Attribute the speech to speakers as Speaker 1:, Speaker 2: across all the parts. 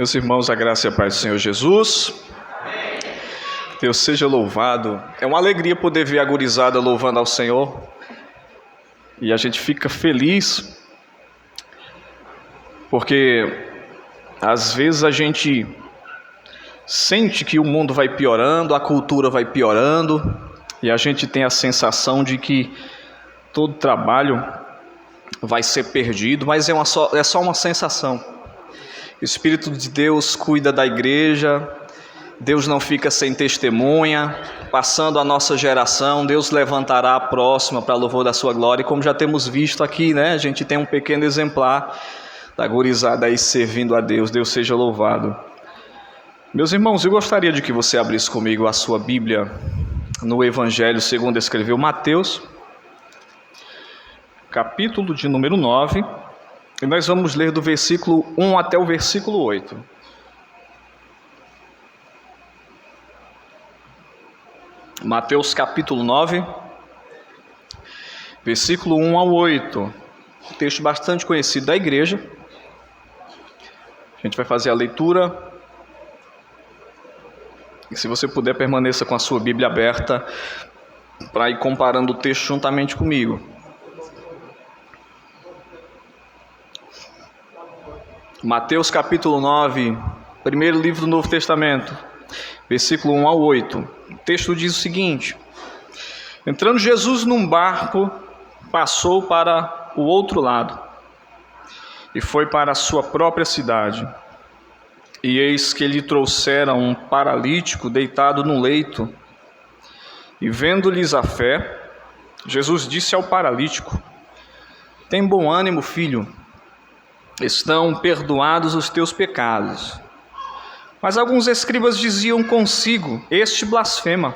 Speaker 1: Meus irmãos, a graça e a paz do Senhor Jesus. Deus seja louvado. É uma alegria poder ver a gurizada louvando ao Senhor. E a gente fica feliz, porque às vezes a gente sente que o mundo vai piorando, a cultura vai piorando, e a gente tem a sensação de que todo trabalho vai ser perdido, mas é só uma sensação. O Espírito de Deus cuida da igreja, Deus não fica sem testemunha, passando a nossa geração, Deus levantará a próxima para louvor da sua glória, e como já temos visto aqui, né, a gente tem um pequeno exemplar da gurizada aí servindo a Deus. Deus seja louvado. Meus irmãos, eu gostaria de que você abrisse comigo a sua Bíblia no Evangelho segundo escreveu Mateus, capítulo de número 9, e nós vamos ler do versículo 1 até o versículo 8. Mateus capítulo 9, versículo 1 ao 8, um texto bastante conhecido da igreja. A gente vai fazer a leitura, e se você puder, permaneça com a sua Bíblia aberta para ir comparando o texto juntamente comigo. Mateus capítulo 9, primeiro livro do Novo Testamento, versículo 1 ao 8. O texto diz o seguinte: entrando Jesus num barco, passou para o outro lado e foi para a sua própria cidade. E eis que lhe trouxeram um paralítico deitado no leito. E vendo-lhes a fé, Jesus disse ao paralítico: tem bom ânimo, filho, estão perdoados os teus pecados. Mas alguns escribas diziam consigo: este blasfema.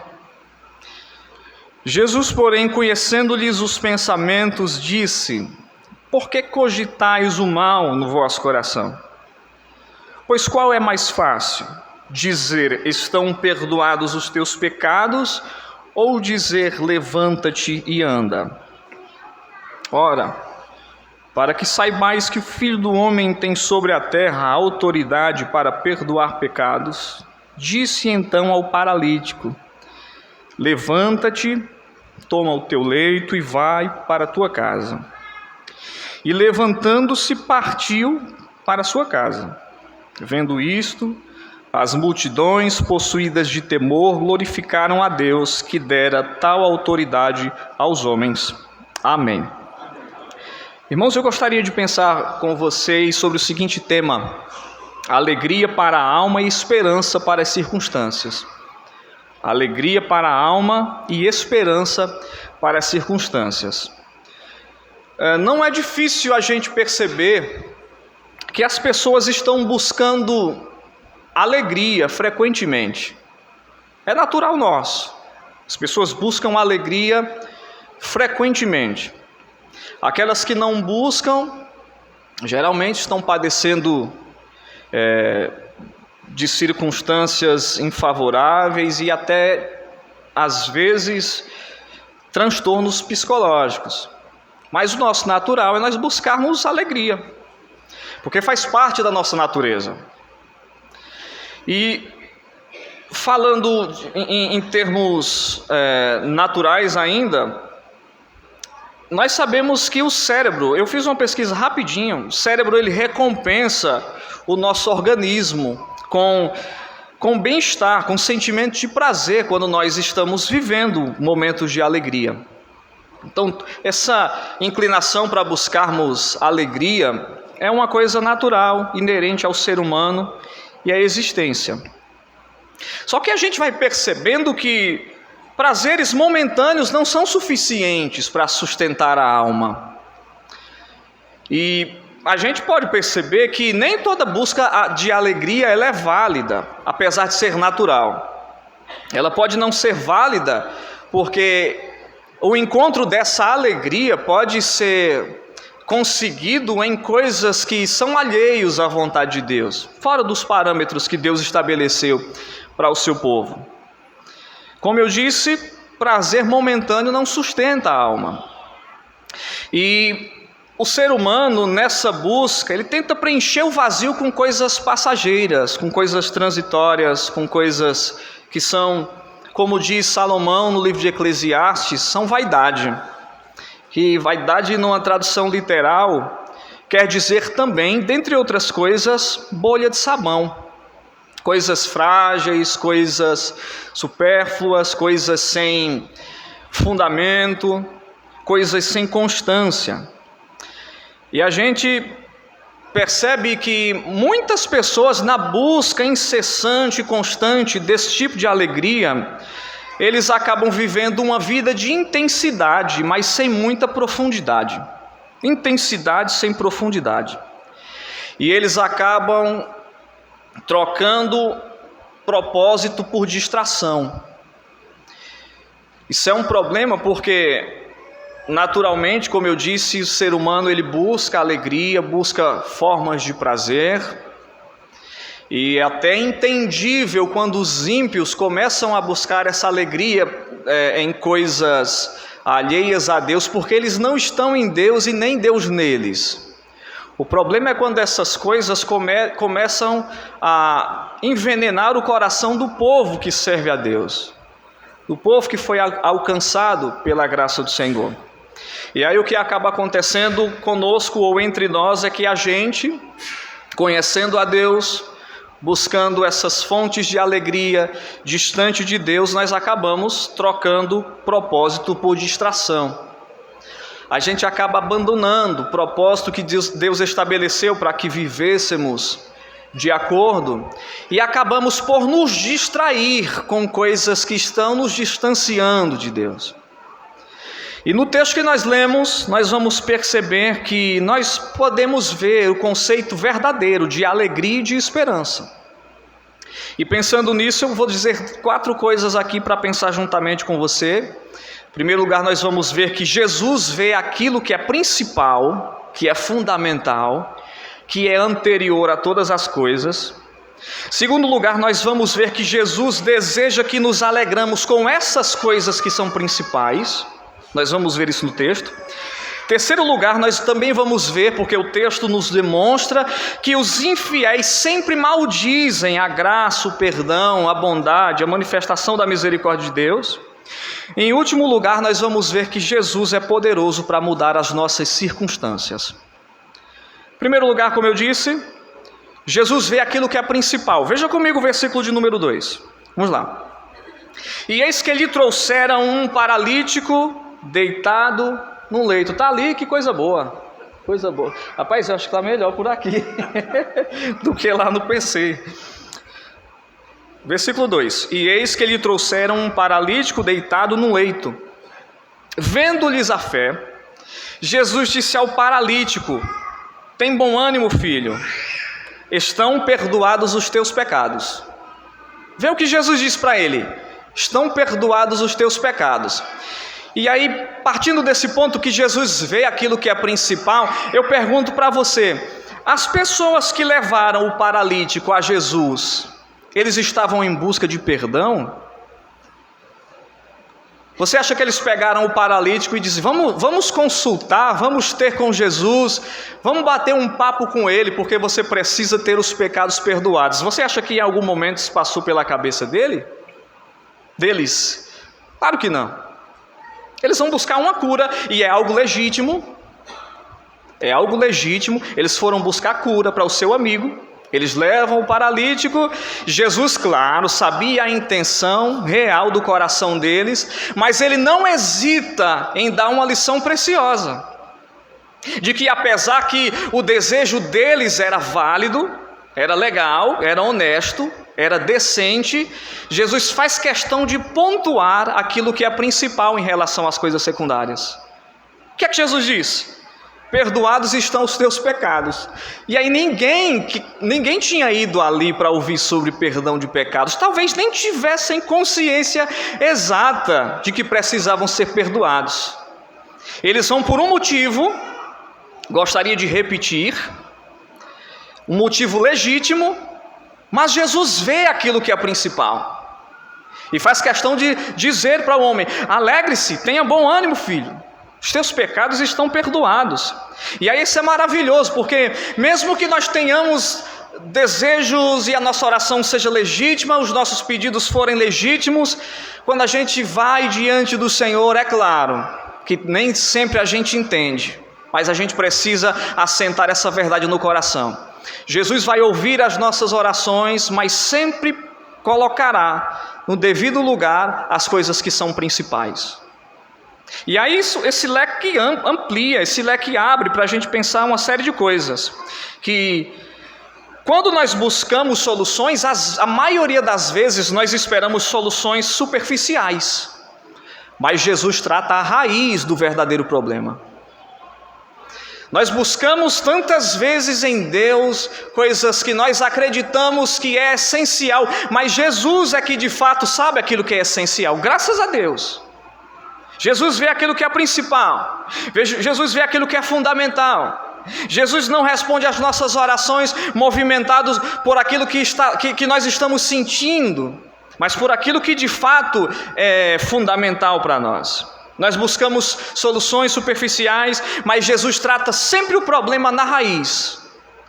Speaker 1: Jesus, porém, conhecendo-lhes os pensamentos, disse: por que cogitais o mal no vosso coração? Pois qual é mais fácil, dizer: estão perdoados os teus pecados, ou dizer: levanta-te e anda? Ora, para que saibais que o Filho do Homem tem sobre a terra a autoridade para perdoar pecados, disse então ao paralítico: levanta-te, toma o teu leito e vai para a tua casa. E levantando-se, partiu para a sua casa. Vendo isto, as multidões, possuídas de temor, glorificaram a Deus, que dera tal autoridade aos homens. Amém. Irmãos, eu gostaria de pensar com vocês sobre o seguinte tema: alegria para a alma e esperança para as circunstâncias. Alegria para a alma e esperança para as circunstâncias. Não é difícil a gente perceber que as pessoas estão buscando alegria frequentemente. É natural nosso. As pessoas buscam alegria frequentemente. Aquelas que não buscam, geralmente estão padecendo de circunstâncias infavoráveis e até, às vezes, transtornos psicológicos. Mas o nosso natural é nós buscarmos alegria, porque faz parte da nossa natureza. E falando em termos naturais ainda, nós sabemos que o cérebro, eu fiz uma pesquisa rapidinho, o cérebro ele recompensa o nosso organismo com bem-estar, com sentimento de prazer quando nós estamos vivendo momentos de alegria. Então, essa inclinação para buscarmos alegria é uma coisa natural, inerente ao ser humano e à existência. Só que a gente vai percebendo que prazeres momentâneos não são suficientes para sustentar a alma. E a gente pode perceber que nem toda busca de alegria ela é válida, apesar de ser natural. Ela pode não ser válida porque o encontro dessa alegria pode ser conseguido em coisas que são alheios à vontade de Deus, fora dos parâmetros que Deus estabeleceu para o seu povo. Como eu disse, prazer momentâneo não sustenta a alma. E o ser humano, nessa busca, ele tenta preencher o vazio com coisas passageiras, com coisas transitórias, com coisas que são, como diz Salomão no livro de Eclesiastes, são vaidade. Que vaidade, numa tradução literal, quer dizer também, dentre outras coisas, bolha de sabão. Coisas frágeis, coisas supérfluas, coisas sem fundamento, coisas sem constância. E a gente percebe que muitas pessoas, na busca incessante e constante desse tipo de alegria, eles acabam vivendo uma vida de intensidade, mas sem muita profundidade. Intensidade sem profundidade. E eles acabam trocando propósito por distração. Isso é um problema porque, naturalmente, como eu disse, o ser humano ele busca alegria, busca formas de prazer. E é até entendível quando os ímpios começam a buscar essa alegria em coisas alheias a Deus, porque eles não estão em Deus e nem Deus neles. O problema é quando essas coisas começam a envenenar o coração do povo que serve a Deus, do povo que foi alcançado pela graça do Senhor. E aí o que acaba acontecendo conosco ou entre nós é que a gente, conhecendo a Deus, buscando essas fontes de alegria distante de Deus, nós acabamos trocando propósito por distração. A gente acaba abandonando o propósito que Deus estabeleceu para que vivêssemos de acordo e acabamos por nos distrair com coisas que estão nos distanciando de Deus. E no texto que nós lemos, nós vamos perceber que nós podemos ver o conceito verdadeiro de alegria e de esperança. E pensando nisso, eu vou dizer 4 coisas aqui para pensar juntamente com você. Em primeiro lugar, nós vamos ver que Jesus vê aquilo que é principal, que é fundamental, que é anterior a todas as coisas. Em segundo lugar, nós vamos ver que Jesus deseja que nos alegramos com essas coisas que são principais. Nós vamos ver isso no texto. Em terceiro lugar, nós também vamos ver, porque o texto nos demonstra que os infiéis sempre maldizem a graça, o perdão, a bondade, a manifestação da misericórdia de Deus. Em último lugar, nós vamos ver que Jesus é poderoso para mudar as nossas circunstâncias. Em primeiro lugar, como eu disse, Jesus vê aquilo que é principal. Veja comigo o versículo de número 2. Vamos lá. E eis que lhe trouxeram um paralítico deitado no leito. Está ali, que coisa boa. Coisa boa. Rapaz, eu acho que está melhor por aqui do que lá no PC. Versículo 2. E eis que lhe trouxeram um paralítico deitado no leito. Vendo-lhes a fé, Jesus disse ao paralítico: tem bom ânimo, filho, estão perdoados os teus pecados. Vê o que Jesus diz para ele: estão perdoados os teus pecados. E aí, partindo desse ponto que Jesus vê aquilo que é principal, eu pergunto para você: as pessoas que levaram o paralítico a Jesus, eles estavam em busca de perdão? Você acha que eles pegaram o paralítico e disseram: vamos consultar, vamos ter com Jesus, vamos bater um papo com ele, porque você precisa ter os pecados perdoados? Você acha que em algum momento isso passou pela cabeça deles? Claro que não. Eles vão buscar uma cura, e é algo legítimo. É algo legítimo. Eles foram buscar cura para o seu amigo. Eles levam o paralítico. Jesus, claro, sabia a intenção real do coração deles, mas ele não hesita em dar uma lição preciosa, de que apesar que o desejo deles era válido, era legal, era honesto, era decente, Jesus faz questão de pontuar aquilo que é principal em relação às coisas secundárias. O que é que Jesus diz? Perdoados estão os teus pecados. E aí ninguém tinha ido ali para ouvir sobre perdão de pecados. Talvez nem tivessem consciência exata de que precisavam ser perdoados. Eles vão por um motivo, gostaria de repetir, um motivo legítimo, mas Jesus vê aquilo que é principal. E faz questão de dizer para o homem: alegre-se, tenha bom ânimo, filho. Os teus pecados estão perdoados. E aí isso é maravilhoso, porque mesmo que nós tenhamos desejos e a nossa oração seja legítima, os nossos pedidos forem legítimos, quando a gente vai diante do Senhor, é claro que nem sempre a gente entende, mas a gente precisa assentar essa verdade no coração. Jesus vai ouvir as nossas orações, mas sempre colocará no devido lugar as coisas que são principais. E aí esse leque amplia, esse leque abre para a gente pensar uma série de coisas, que quando nós buscamos soluções, a maioria das vezes nós esperamos soluções superficiais, mas Jesus trata a raiz do verdadeiro problema. Nós buscamos tantas vezes em Deus coisas que nós acreditamos que é essencial, mas Jesus é que de fato sabe aquilo que é essencial, graças a Deus. Jesus vê aquilo que é principal, Jesus vê aquilo que é fundamental. Jesus não responde às nossas orações movimentados por aquilo que nós estamos sentindo, mas por aquilo que de fato é fundamental para nós. Nós buscamos soluções superficiais, mas Jesus trata sempre o problema na raiz,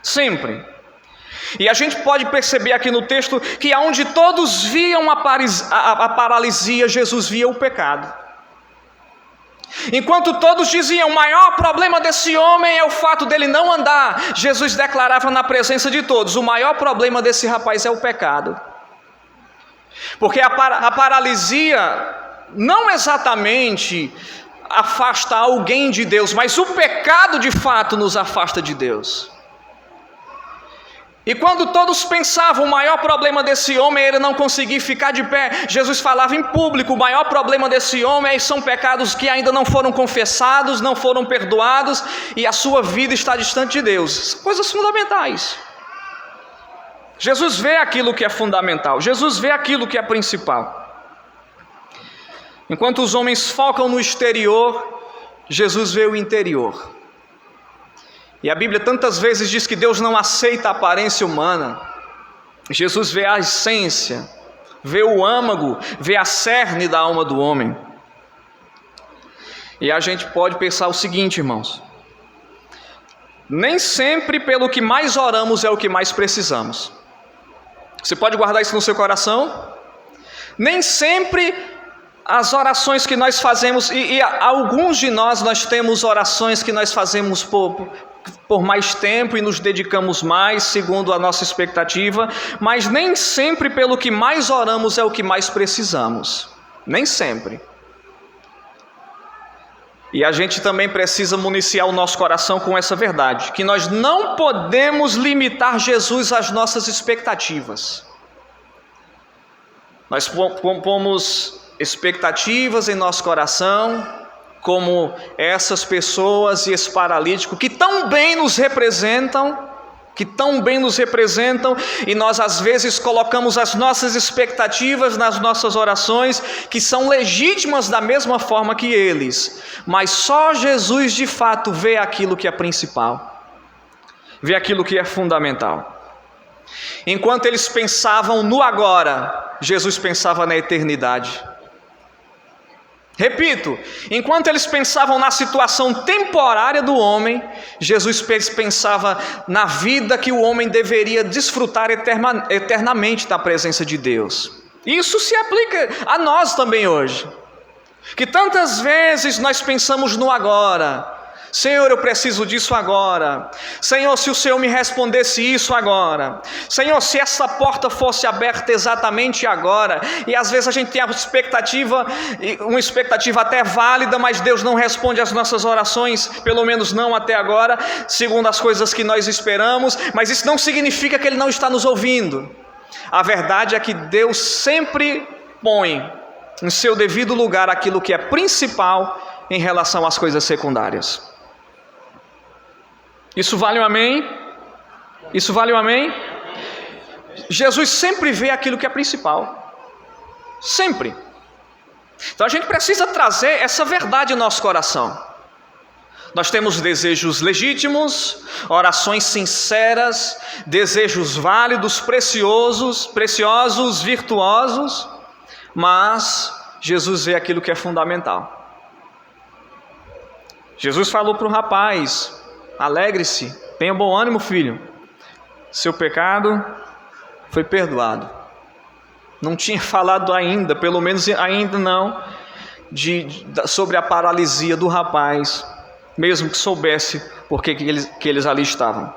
Speaker 1: sempre. E a gente pode perceber aqui no texto que aonde todos viam a paralisia, Jesus via o pecado. Enquanto todos diziam, o maior problema desse homem é o fato dele não andar, Jesus declarava na presença de todos, o maior problema desse rapaz é o pecado. Porque a paralisia não exatamente afasta alguém de Deus, mas o pecado de fato nos afasta de Deus. E quando todos pensavam, o maior problema desse homem é ele não conseguir ficar de pé, Jesus falava em público, o maior problema desse homem são pecados que ainda não foram confessados, não foram perdoados, e a sua vida está distante de Deus. Coisas fundamentais. Jesus vê aquilo que é fundamental, Jesus vê aquilo que é principal. Enquanto os homens focam no exterior, Jesus vê o interior. E a Bíblia tantas vezes diz que Deus não aceita a aparência humana. Jesus vê a essência, vê o âmago, vê a cerne da alma do homem. E a gente pode pensar o seguinte, irmãos: nem sempre pelo que mais oramos é o que mais precisamos. Você pode guardar isso no seu coração? Nem sempre as orações que nós fazemos, e alguns de nós temos orações que nós fazemos por mais tempo e nos dedicamos mais, segundo a nossa expectativa, mas nem sempre pelo que mais oramos é o que mais precisamos. Nem sempre. E a gente também precisa municiar o nosso coração com essa verdade, que nós não podemos limitar Jesus às nossas expectativas. Nós pomos expectativas em nosso coração, como essas pessoas e esse paralítico que tão bem nos representam, e nós às vezes colocamos as nossas expectativas nas nossas orações, que são legítimas da mesma forma que eles, mas só Jesus de fato vê aquilo que é principal, vê aquilo que é fundamental. Enquanto eles pensavam no agora, Jesus pensava na eternidade. Repito, enquanto eles pensavam na situação temporária do homem, Jesus pensava na vida que o homem deveria desfrutar eternamente da presença de Deus. Isso se aplica a nós também hoje, que tantas vezes nós pensamos no agora. Senhor, eu preciso disso agora. Senhor, se o Senhor me respondesse isso agora. Senhor, se essa porta fosse aberta exatamente agora. E às vezes a gente tem uma expectativa até válida, mas Deus não responde às nossas orações, pelo menos não até agora, segundo as coisas que nós esperamos. Mas isso não significa que Ele não está nos ouvindo. A verdade é que Deus sempre põe em seu devido lugar aquilo que é principal em relação às coisas secundárias. Isso vale um amém? Isso vale um amém? Jesus sempre vê aquilo que é principal. Sempre. Então a gente precisa trazer essa verdade em nosso coração. Nós temos desejos legítimos, orações sinceras, desejos válidos, preciosos, virtuosos, mas Jesus vê aquilo que é fundamental. Jesus falou para o rapaz: alegre-se, tenha bom ânimo, filho, seu pecado foi perdoado. Não tinha falado ainda, pelo menos ainda não, sobre a paralisia do rapaz, mesmo que soubesse por que eles ali estavam.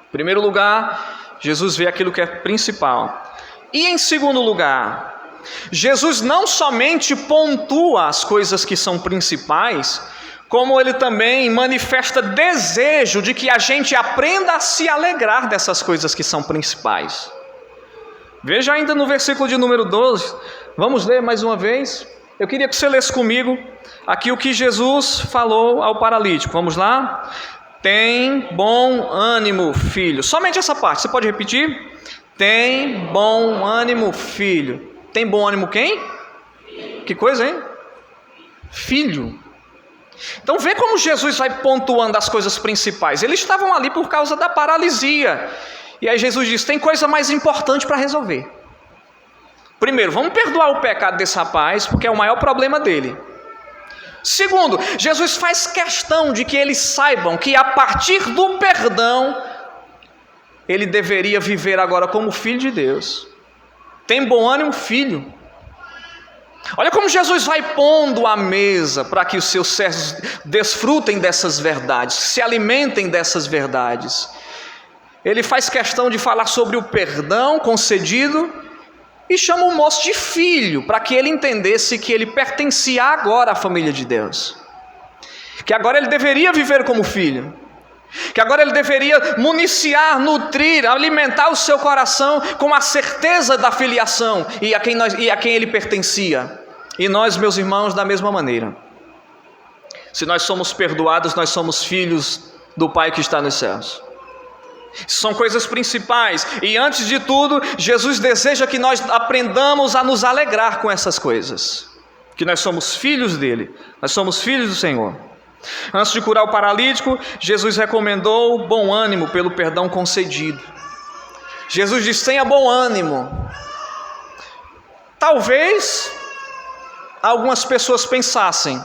Speaker 1: Em primeiro lugar, Jesus vê aquilo que é principal. E em segundo lugar, Jesus não somente pontua as coisas que são principais, como ele também manifesta desejo de que a gente aprenda a se alegrar dessas coisas que são principais. Veja ainda no versículo de número 12, vamos ler mais uma vez. Eu queria que você lesse comigo aqui o que Jesus falou ao paralítico. Vamos lá? Tem bom ânimo, filho. Somente essa parte, você pode repetir? Tem bom ânimo, filho. Tem bom ânimo quem? Que coisa, hein? Filho. Então vê como Jesus vai pontuando as coisas principais. Eles estavam ali por causa da paralisia. E aí Jesus diz: tem coisa mais importante para resolver. Primeiro, vamos perdoar o pecado desse rapaz, porque é o maior problema dele. Segundo, Jesus faz questão de que eles saibam que a partir do perdão, ele deveria viver agora como filho de Deus. Tem bom ânimo, filho. Olha como Jesus vai pondo a mesa para que os seus servos desfrutem dessas verdades, se alimentem dessas verdades. Ele faz questão de falar sobre o perdão concedido e chama o moço de filho, para que ele entendesse que ele pertencia agora à família de Deus. Que agora ele deveria viver como filho. Que agora ele deveria municiar, nutrir, alimentar o seu coração com a certeza da filiação e a quem ele pertencia. E nós, meus irmãos, da mesma maneira. Se nós somos perdoados, nós somos filhos do Pai que está nos céus. São coisas principais. E antes de tudo, Jesus deseja que nós aprendamos a nos alegrar com essas coisas. Que nós somos filhos dele. Nós somos filhos do Senhor. Antes de curar o paralítico, Jesus recomendou bom ânimo pelo perdão concedido. Jesus diz: tenha bom ânimo. Talvez algumas pessoas pensassem: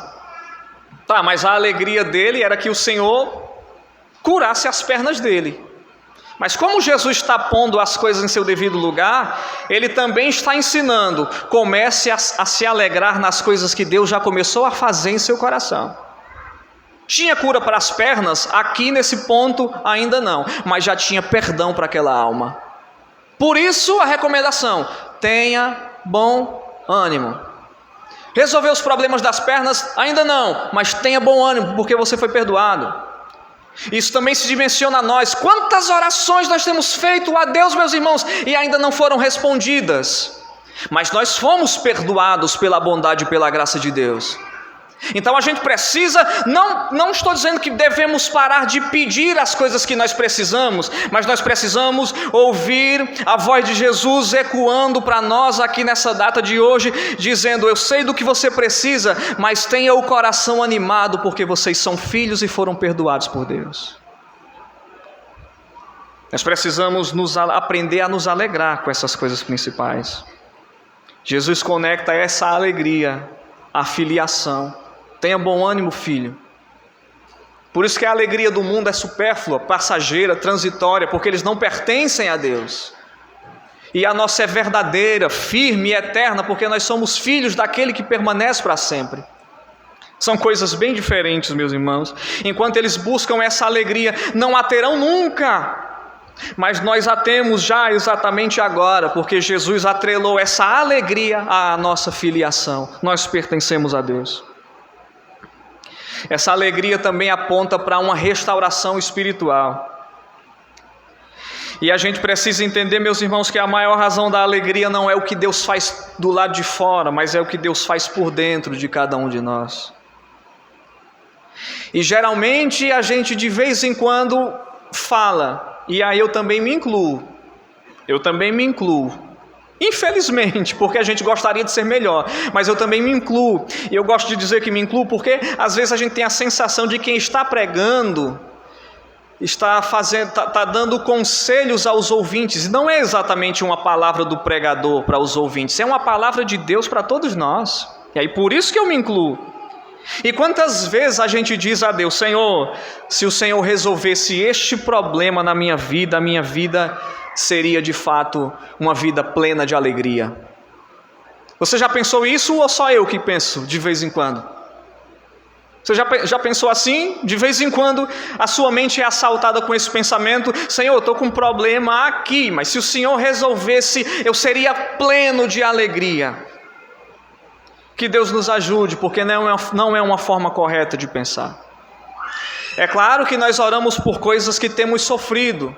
Speaker 1: tá, mas a alegria dele era que o Senhor curasse as pernas dele. Mas como Jesus está pondo as coisas em seu devido lugar, ele também está ensinando: comece a se alegrar nas coisas que Deus já começou a fazer em seu coração. Tinha cura para as pernas? Aqui nesse ponto ainda não, mas já tinha perdão para aquela alma. Por isso a recomendação: tenha bom ânimo. Resolveu os problemas das pernas? Ainda não, mas tenha bom ânimo, porque você foi perdoado. Isso também se dimensiona a nós. Quantas orações nós temos feito a Deus, meus irmãos, e ainda não foram respondidas. Mas nós fomos perdoados pela bondade e pela graça de Deus. Então a gente precisa, não estou dizendo que devemos parar de pedir as coisas que nós precisamos, mas nós precisamos ouvir a voz de Jesus ecoando para nós aqui nessa data de hoje, dizendo: eu sei do que você precisa, mas tenha o coração animado, porque vocês são filhos e foram perdoados por Deus. Nós precisamos aprender a nos alegrar com essas coisas principais. Jesus conecta essa alegria à filiação. Tenha bom ânimo, filho. Por isso que a alegria do mundo é supérflua, passageira, transitória, porque eles não pertencem a Deus. E a nossa é verdadeira, firme e eterna, porque nós somos filhos daquele que permanece para sempre. São coisas bem diferentes, meus irmãos. Enquanto eles buscam essa alegria, não a terão nunca. Mas nós a temos já exatamente agora, porque Jesus atrelou essa alegria à nossa filiação. Nós pertencemos a Deus. Essa alegria também aponta para uma restauração espiritual. E a gente precisa entender, meus irmãos, que a maior razão da alegria não é o que Deus faz do lado de fora, mas é o que Deus faz por dentro de cada um de nós. E geralmente a gente de vez em quando fala, e aí eu também me incluo. Infelizmente, porque a gente gostaria de ser melhor, mas eu também me incluo. E eu gosto de dizer que me incluo porque às vezes a gente tem a sensação de quem está pregando está dando conselhos aos ouvintes. E não é exatamente uma palavra do pregador para os ouvintes, é uma palavra de Deus para todos nós. E aí por isso que eu me incluo. E quantas vezes a gente diz a Deus: Senhor, se o Senhor resolvesse este problema na minha vida, a minha vida seria de fato uma vida plena de alegria. Você já pensou isso ou só eu que penso de vez em quando? Você já pensou assim? De vez em quando a sua mente é assaltada com esse pensamento: Senhor, eu estou com um problema aqui, mas se o Senhor resolvesse, eu seria pleno de alegria. Que Deus nos ajude, porque não é uma forma correta de pensar. É claro que nós oramos por coisas que temos sofrido,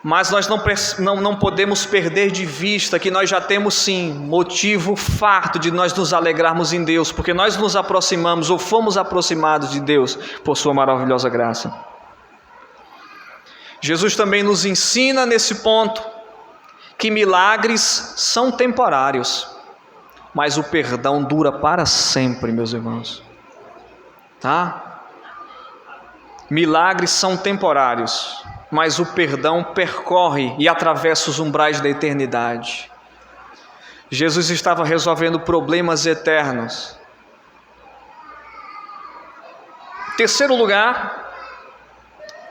Speaker 1: mas nós não podemos perder de vista que nós já temos sim motivo farto de nós nos alegrarmos em Deus, porque nós nos aproximamos ou fomos aproximados de Deus por sua maravilhosa graça. Jesus também nos ensina nesse ponto que milagres são temporários, mas o perdão dura para sempre, meus irmãos. Tá? Milagres são temporários, mas o perdão percorre e atravessa os umbrais da eternidade. Jesus estava resolvendo problemas eternos. Em terceiro lugar,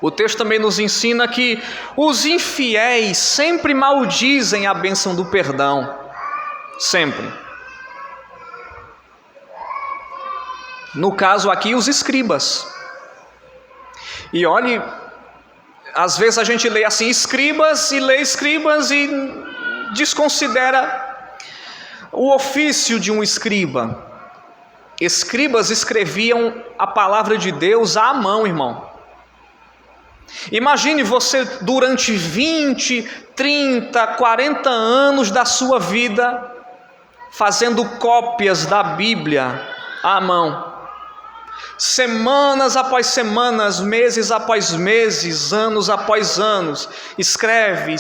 Speaker 1: o texto também nos ensina que os infiéis sempre maldizem a bênção do perdão. Sempre. No caso aqui, os escribas. E olhe, às vezes a gente lê assim, escribas, e lê escribas e desconsidera o ofício de um escriba. Escribas escreviam a palavra de Deus à mão, irmão. Imagine você durante 20, 30, 40 anos da sua vida fazendo cópias da Bíblia à mão. Semanas após semanas, meses após meses, anos após anos, escreve.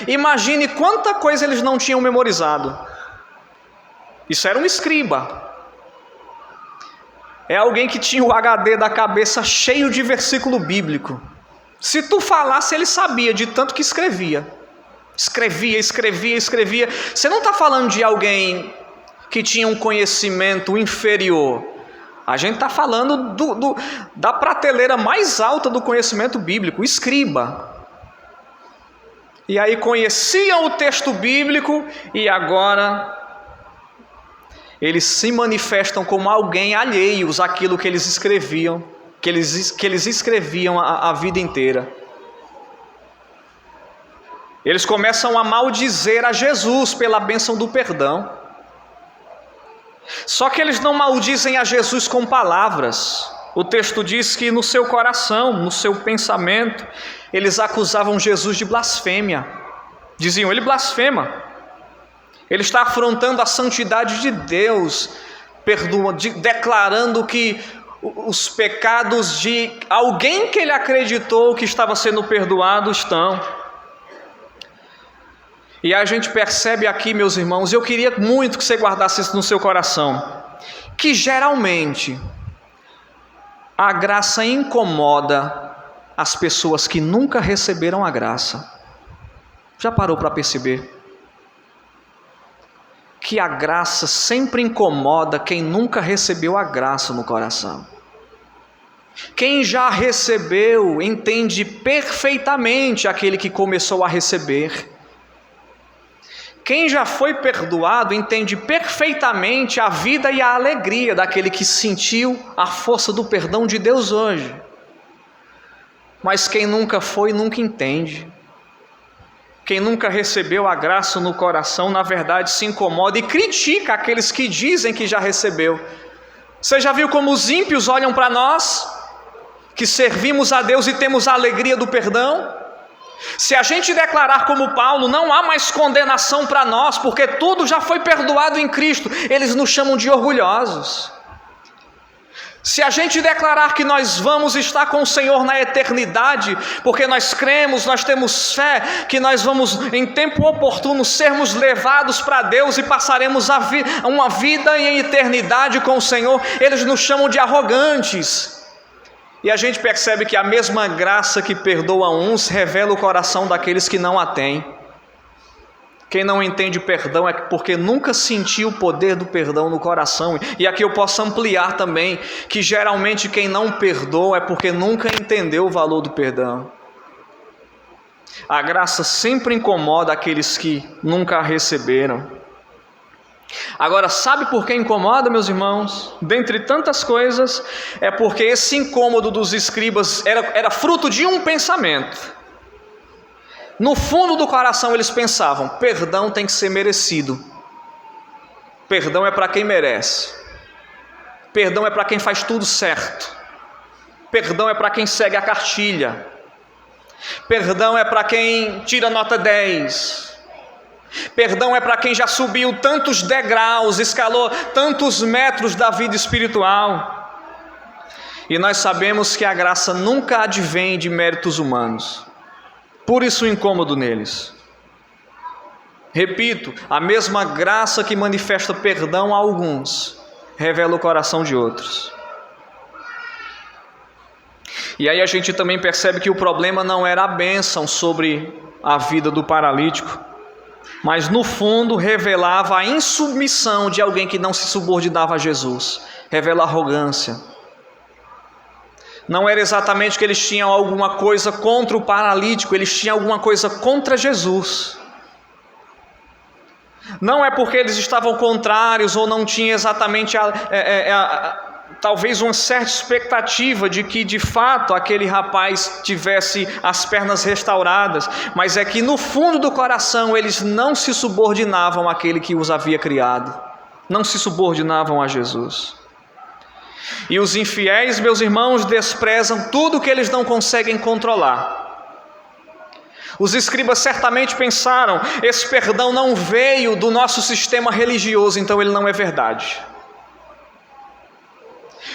Speaker 1: Imagine quanta coisa eles não tinham memorizado. Isso era um escriba. É alguém que tinha o HD da cabeça cheio de versículo bíblico. Se tu falasse, ele sabia de tanto que escrevia. Escrevia. Você não está falando de alguém que tinha um conhecimento inferior. A gente está falando da prateleira mais alta do conhecimento bíblico, o escriba. E aí conheciam o texto bíblico e agora eles se manifestam como alguém alheios àquilo que eles escreviam, que eles escreviam a vida inteira. Eles começam a maldizer a Jesus pela bênção do perdão. Só que eles não maldizem a Jesus com palavras. O texto diz que no seu coração, no seu pensamento, eles acusavam Jesus de blasfêmia. Diziam: ele blasfema. Ele está afrontando a santidade de Deus, declarando que os pecados de alguém que ele acreditou que estava sendo perdoado estão. E a gente percebe aqui, meus irmãos, eu queria muito que você guardasse isso no seu coração, que geralmente a graça incomoda as pessoas que nunca receberam a graça. Já parou para perceber? Que a graça sempre incomoda quem nunca recebeu a graça no coração. Quem já recebeu entende perfeitamente aquele que começou a receber. Quem já foi perdoado entende perfeitamente a vida e a alegria daquele que sentiu a força do perdão de Deus hoje. Mas quem nunca foi, nunca entende. Quem nunca recebeu a graça no coração, na verdade, se incomoda e critica aqueles que dizem que já recebeu. Você já viu como os ímpios olham para nós, que servimos a Deus e temos a alegria do perdão? Se a gente declarar como Paulo, não há mais condenação para nós, porque tudo já foi perdoado em Cristo, eles nos chamam de orgulhosos. Se a gente declarar que nós vamos estar com o Senhor na eternidade, porque nós cremos, nós temos fé, que nós vamos em tempo oportuno sermos levados para Deus e passaremos uma vida em eternidade com o Senhor, eles nos chamam de arrogantes. E a gente percebe que a mesma graça que perdoa uns revela o coração daqueles que não a têm. Quem não entende perdão é porque nunca sentiu o poder do perdão no coração. E aqui eu posso ampliar também, que geralmente quem não perdoa é porque nunca entendeu o valor do perdão. A graça sempre incomoda aqueles que nunca a receberam. Agora, sabe por que incomoda, meus irmãos? Dentre tantas coisas, é porque esse incômodo dos escribas era fruto de um pensamento. No fundo do coração eles pensavam: perdão tem que ser merecido. Perdão é para quem merece. Perdão é para quem faz tudo certo. Perdão é para quem segue a cartilha. Perdão é para quem tira nota 10. Perdão é para quem já subiu tantos degraus, escalou tantos metros da vida espiritual. E nós sabemos que a graça nunca advém de méritos humanos. Por isso o incômodo neles. Repito, a mesma graça que manifesta perdão a alguns, revela o coração de outros. E aí a gente também percebe que o problema não era a bênção sobre a vida do paralítico, mas no fundo revelava a insubmissão de alguém que não se subordinava a Jesus. Revela arrogância. Não era exatamente que eles tinham alguma coisa contra o paralítico, eles tinham alguma coisa contra Jesus. Não é porque eles estavam contrários ou não tinham exatamente talvez uma certa expectativa de que de fato aquele rapaz tivesse as pernas restauradas, mas é que no fundo do coração eles não se subordinavam àquele que os havia criado, não se subordinavam a Jesus. E os infiéis, meus irmãos, desprezam tudo que eles não conseguem controlar. Os escribas certamente pensaram: esse perdão não veio do nosso sistema religioso, então ele não é verdade.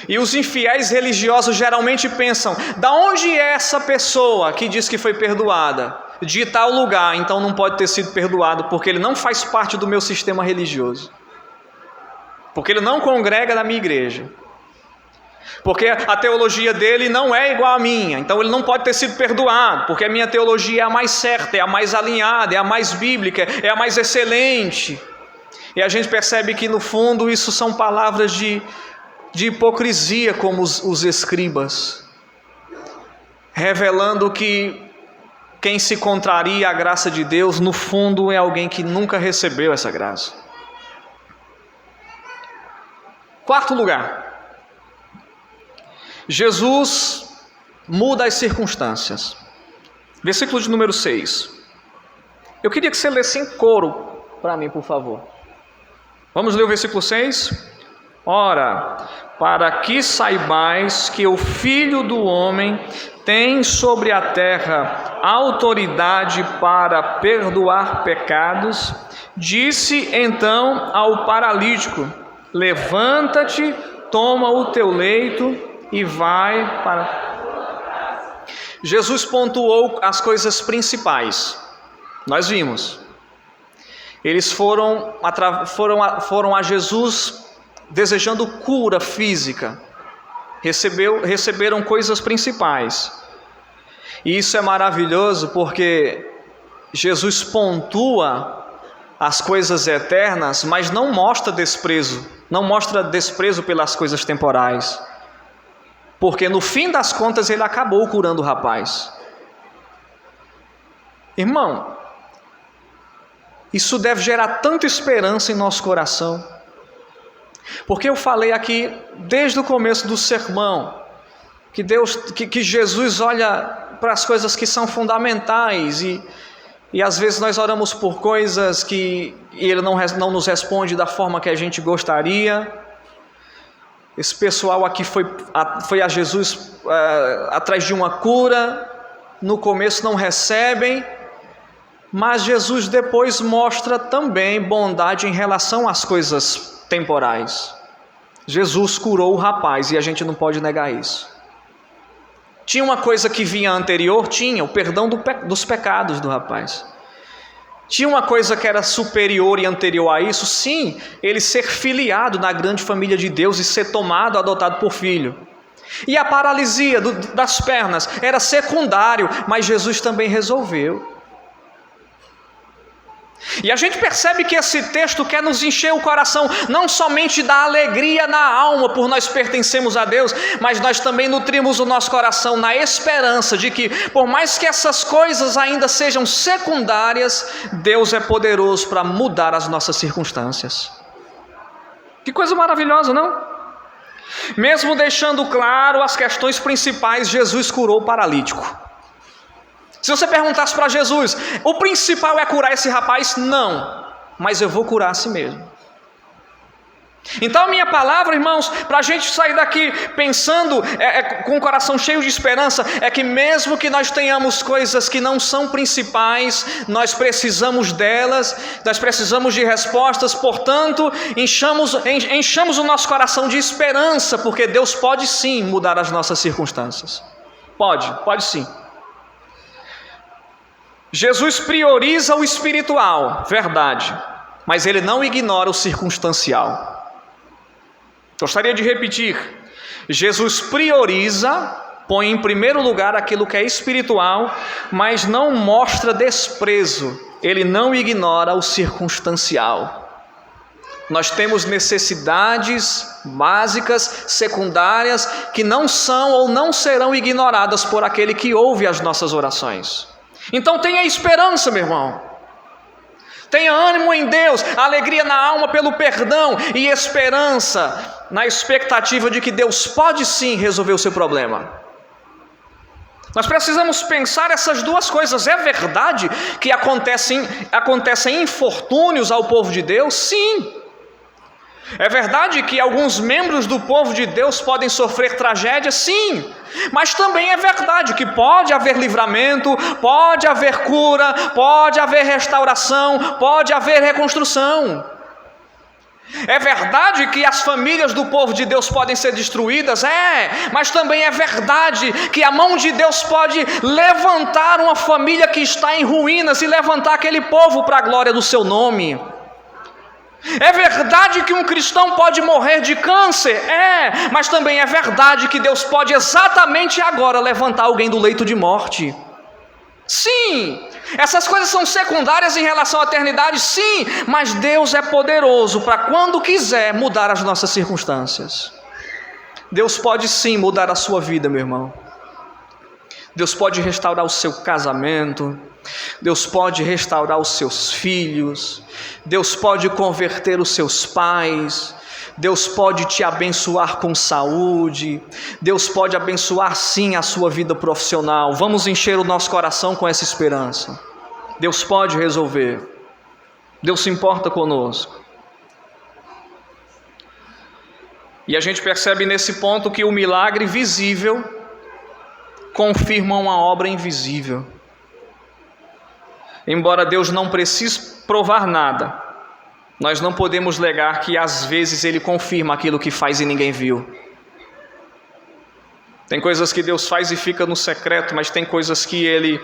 Speaker 1: E os infiéis religiosos geralmente pensam: da onde é essa pessoa que diz que foi perdoada? De tal lugar, então não pode ter sido perdoado, porque ele não faz parte do meu sistema religioso. Porque ele não congrega na minha igreja. Porque a teologia dele não é igual à minha, então ele não pode ter sido perdoado, porque a minha teologia é a mais certa, é a mais alinhada, é a mais bíblica, é a mais excelente. E a gente percebe que no fundo isso são palavras de hipocrisia, como os escribas, revelando que quem se contraria à graça de Deus, no fundo é alguém que nunca recebeu essa graça. Quarto lugar, Jesus muda as circunstâncias. Versículo de número 6. Eu queria que você lesse em coro para mim, por favor. Vamos ler o versículo 6? Ora, para que saibais que o Filho do Homem tem sobre a terra autoridade para perdoar pecados, disse então ao paralítico: levanta-te, toma o teu leito e vai para... Jesus pontuou as coisas principais. Nós vimos. Eles foram a Jesus desejando cura física. Receberam coisas principais. E isso é maravilhoso porque Jesus pontua as coisas eternas, mas não mostra desprezo. Não mostra desprezo pelas coisas temporais. Porque no fim das contas ele acabou curando o rapaz. Irmão, isso deve gerar tanta esperança em nosso coração. Porque eu falei aqui desde o começo do sermão que Jesus olha para as coisas que são fundamentais e às vezes nós oramos por coisas que Ele não nos responde da forma que a gente gostaria. Esse pessoal aqui foi a Jesus atrás de uma cura, no começo não recebem, mas Jesus depois mostra também bondade em relação às coisas temporais. Jesus curou o rapaz e a gente não pode negar isso. Tinha uma coisa que vinha anterior? Tinha, o perdão dos pecados do rapaz. Tinha uma coisa que era superior e anterior a isso? Sim, ele ser filiado na grande família de Deus e ser tomado, adotado por filho. E a paralisia das pernas era secundário, mas Jesus também resolveu. E a gente percebe que esse texto quer nos encher o coração não somente da alegria na alma por nós pertencemos a Deus, mas nós também nutrimos o nosso coração na esperança de que, por mais que essas coisas ainda sejam secundárias, Deus é poderoso para mudar as nossas circunstâncias. Que coisa maravilhosa, não? Mesmo deixando claro as questões principais, Jesus curou o paralítico. Se você perguntasse para Jesus, o principal é curar esse rapaz? Não, mas eu vou curar a si mesmo. Então a minha palavra, irmãos, para a gente sair daqui pensando com o coração cheio de esperança, é que mesmo que nós tenhamos coisas que não são principais, nós precisamos delas, nós precisamos de respostas, portanto, enchamos o nosso coração de esperança, porque Deus pode sim mudar as nossas circunstâncias. Pode sim. Jesus prioriza o espiritual, verdade, mas Ele não ignora o circunstancial. Gostaria de repetir, Jesus prioriza, põe em primeiro lugar aquilo que é espiritual, mas não mostra desprezo, Ele não ignora o circunstancial. Nós temos necessidades básicas, secundárias, que não são ou não serão ignoradas por aquele que ouve as nossas orações. Então tenha esperança, meu irmão. Tenha ânimo em Deus, alegria na alma pelo perdão e esperança na expectativa de que Deus pode sim resolver o seu problema. Nós precisamos pensar essas duas coisas. É verdade que acontecem infortúnios ao povo de Deus? Sim. É verdade que alguns membros do povo de Deus podem sofrer tragédias? Sim. Mas também é verdade que pode haver livramento, pode haver cura, pode haver restauração, pode haver reconstrução. É verdade que as famílias do povo de Deus podem ser destruídas? Mas também é verdade que a mão de Deus pode levantar uma família que está em ruínas e levantar aquele povo para a glória do seu nome. É verdade que um cristão pode morrer de câncer? Mas também é verdade que Deus pode exatamente agora levantar alguém do leito de morte. Sim, essas coisas são secundárias em relação à eternidade, sim, mas Deus é poderoso para quando quiser mudar as nossas circunstâncias. Deus pode sim mudar a sua vida, meu irmão. Deus pode restaurar o seu casamento, Deus pode restaurar os seus filhos, Deus pode converter os seus pais, Deus pode te abençoar com saúde, Deus pode abençoar sim a sua vida profissional. Vamos encher o nosso coração com essa esperança. Deus pode resolver, Deus se importa conosco. E a gente percebe nesse ponto que o milagre visível confirma uma obra invisível. Embora Deus não precise provar nada, nós não podemos negar que às vezes Ele confirma aquilo que faz e ninguém viu. Tem coisas que Deus faz e fica no secreto, mas tem coisas que Ele,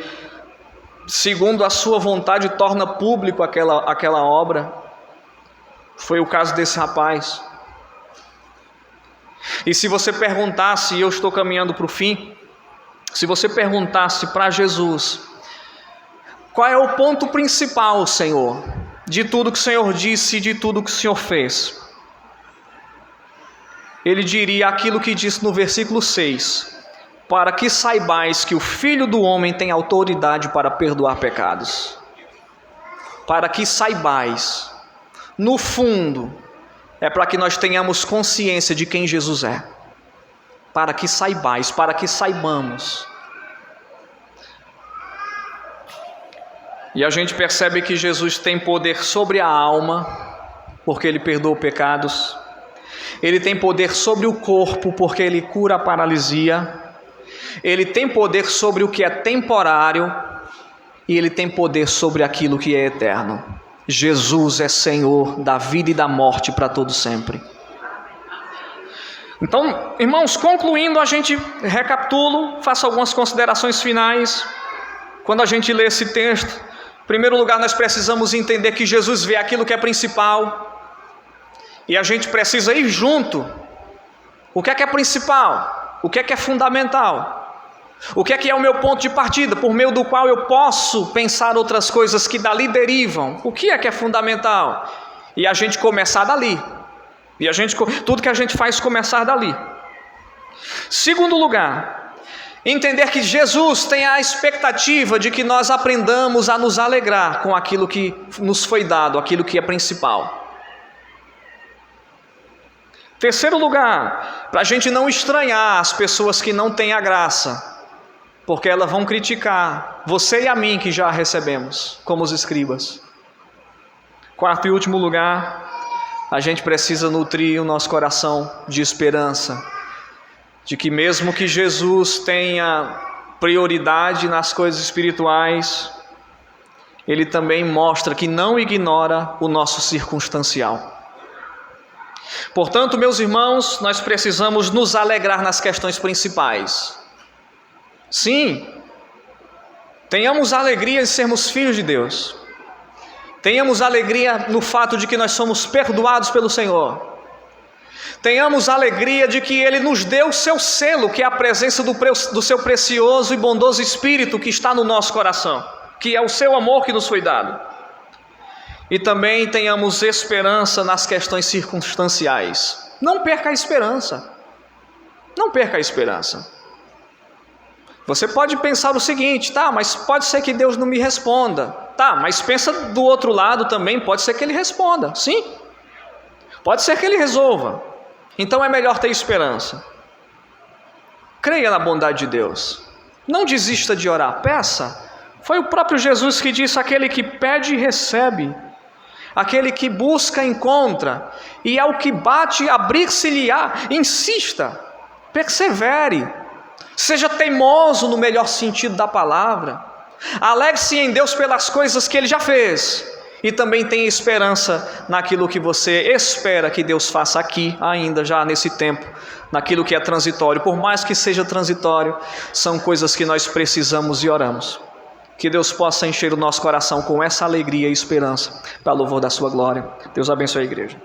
Speaker 1: segundo a sua vontade, torna público aquela obra. Foi o caso desse rapaz. E se você perguntasse, e eu estou caminhando para o fim, se você perguntasse para Jesus, qual é o ponto principal, Senhor, de tudo que o Senhor disse, de tudo que o Senhor fez? Ele diria aquilo que disse no versículo 6, para que saibais que o Filho do Homem tem autoridade para perdoar pecados. Para que saibais, no fundo, é para que nós tenhamos consciência de quem Jesus é. Para que saibais, para que saibamos. E a gente percebe que Jesus tem poder sobre a alma, porque Ele perdoa pecados. Ele tem poder sobre o corpo, porque Ele cura a paralisia. Ele tem poder sobre o que é temporário, e Ele tem poder sobre aquilo que é eterno. Jesus é Senhor da vida e da morte para todo sempre. Então, irmãos, concluindo, a gente recapitula, faça algumas considerações finais. Quando a gente lê esse texto, em primeiro lugar, nós precisamos entender que Jesus vê aquilo que é principal, e a gente precisa ir junto. O que é principal? O que é fundamental? O que é o meu ponto de partida, por meio do qual eu posso pensar outras coisas que dali derivam? O que é fundamental? E a gente começar dali. Tudo que a gente faz começar dali. Segundo lugar, entender que Jesus tem a expectativa de que nós aprendamos a nos alegrar com aquilo que nos foi dado, aquilo que é principal. Terceiro lugar, para a gente não estranhar as pessoas que não têm a graça, porque elas vão criticar você e a mim que já a recebemos, como os escribas. Quarto e último lugar, a gente precisa nutrir o nosso coração de esperança, de que mesmo que Jesus tenha prioridade nas coisas espirituais, Ele também mostra que não ignora o nosso circunstancial. Portanto, meus irmãos, nós precisamos nos alegrar nas questões principais. Sim, tenhamos alegria em sermos filhos de Deus. Tenhamos alegria no fato de que nós somos perdoados pelo Senhor. Tenhamos alegria de que Ele nos deu o seu selo, que é a presença do seu precioso e bondoso Espírito que está no nosso coração, que é o seu amor que nos foi dado. E também tenhamos esperança nas questões circunstanciais. Não perca a esperança. Não perca a esperança. Você pode pensar o seguinte: tá, mas pode ser que Deus não me responda. Tá, mas pensa do outro lado também, pode ser que Ele responda. Sim, pode ser que Ele resolva. Então é melhor ter esperança. Creia na bondade de Deus. Não desista de orar, peça. Foi o próprio Jesus que disse: aquele que pede, recebe. Aquele que busca, encontra. E ao que bate, abrir-se-lhe-á. Insista, persevere. Seja teimoso no melhor sentido da palavra. Alegre-se em Deus pelas coisas que Ele já fez. E também tenha esperança naquilo que você espera que Deus faça aqui, ainda já nesse tempo. Naquilo que é transitório. Por mais que seja transitório, são coisas que nós precisamos e oramos. Que Deus possa encher o nosso coração com essa alegria e esperança, para louvor da sua glória. Deus abençoe a igreja.